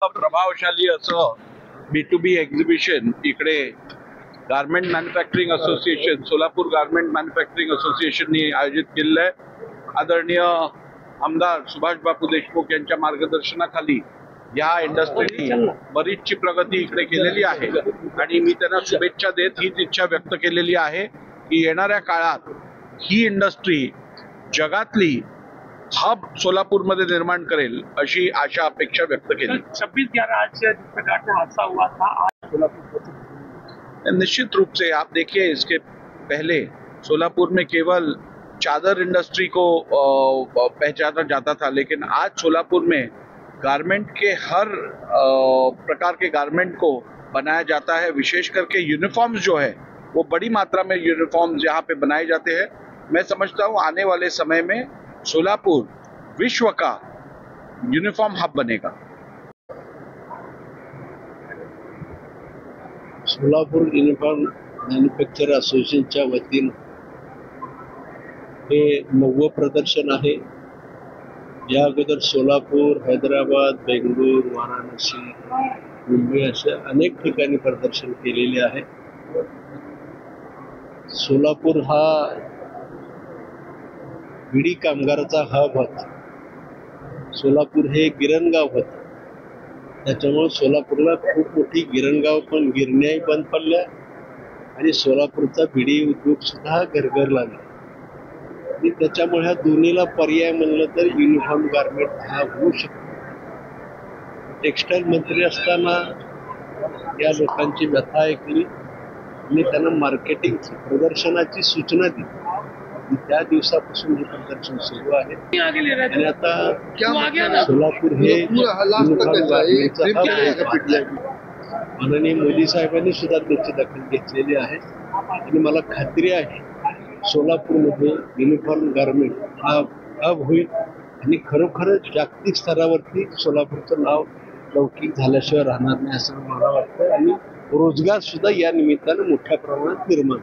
प्रभावशाली असं B2B exhibition इकडे garment manufacturing association, Solapur garment manufacturing असोसिएशननी आयोजित केलेलं आहे. आदरणीय आमदार सुभाष बापू देशमुख यांच्या मार्गदर्शनाखाली या इंडस्ट्रीने बरीचशी प्रगती इकडे केलेली आहे आणि मी त्यांना शुभेच्छा देत हीच इच्छा व्यक्त केलेली आहे की येणाऱ्या काळात ही इंडस्ट्री जगातली हब सोलापुर में निर्माण करेल अशी आशा अपेक्षा व्यक्त केली. 26/11 आज जिस प्रकार से हादसा हुआ था आज सोलापुर निश्चित रूप से आप देखिए इसके पहले सोलापुर में केवल चादर इंडस्ट्री को पहचाना जाता था, लेकिन आज सोलापुर में गारमेंट के हर प्रकार के गारमेंट को बनाया जाता है. विशेष करके यूनिफॉर्म्स जो है वो बड़ी मात्रा में यूनिफॉर्म्स यहाँ पे बनाए जाते हैं. मैं समझता हूँ आने वाले समय में सोलापुर विश्व का यूनिफॉर्म हब बनेगा. सोलापूर युनिफॉर्म मॅन्युफॅक्चर असोसिएशनच्या वतीनं हे 9वं प्रदर्शन आहे. या अगोदर सोलापूर, हैदराबाद, बेंगळूर, वाराणसी, मुंबई अशा अनेक ठिकाणी प्रदर्शन केलेले आहे. सोलापूर हा विडी कामगाराचा हब होता. सोलापूर हे गिरणगाव होतं, त्याच्यामुळे सोलापूरला खूप मोठी गिरणगाव पण गिरण्याही बंद पडल्या आणि सोलापूरचा विडी उद्योग सुद्धा गरगरला लागला. आणि त्याच्यामुळे ह्या दोन्हीला पर्याय म्हणलं तर युनिफॉर्म गारमेंट हा होऊ शकतो. टेक्स्टाईल मंत्री असताना या लोकांची व्यथा ऐकली आणि त्यांना मार्केटिंग प्रदर्शनाची सूचना दिली. त्या दिवसापासून हे प्रदर्शन सुरू आहे आणि आता सोलापूर हे माननीय मोदी साहेबांनी सुद्धा त्याची दखल घेतलेली आहे आणि मला खात्री आहे सोलापूरमध्ये युनिफॉर्म गारमेंट हा हब होईल आणि खरोखरच जागतिक स्तरावरती सोलापूरचं नाव लौकिक झाल्याशिवाय राहणार नाही असं मला वाटतं आणि रोजगार सुद्धा या निमित्तानं मोठ्या प्रमाणात निर्माण